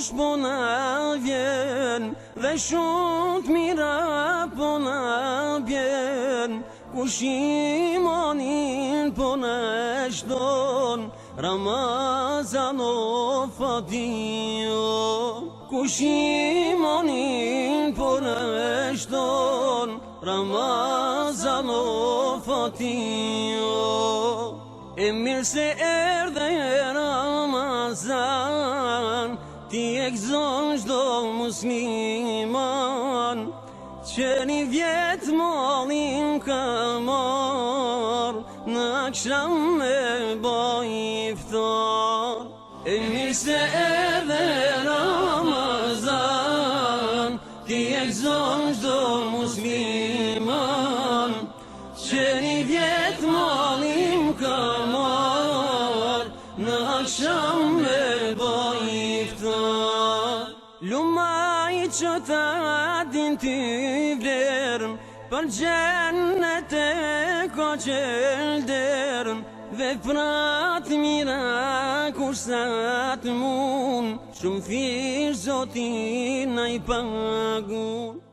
kush po na vjen, dhe shumë të mira po na bjen. Kush imanin po na shton, Ramazan o fadio. Kush imanin po na shton, Ramazan o fadio. E mirë se erdhe Ramazan, ti e gëzon çdo musliman, që një vjetë malin ka marr, në akşam me baj iftar. E mirë se erdhe Ramazan, ti e gëzon çdo musliman, që një vjetë malin ka marr, në akşam me baj iftar. Lumaj që ta din t'i vlerën, për gjennet e ka qelderën, veprat mira kursat mun, shumë fish zotin na i pagun.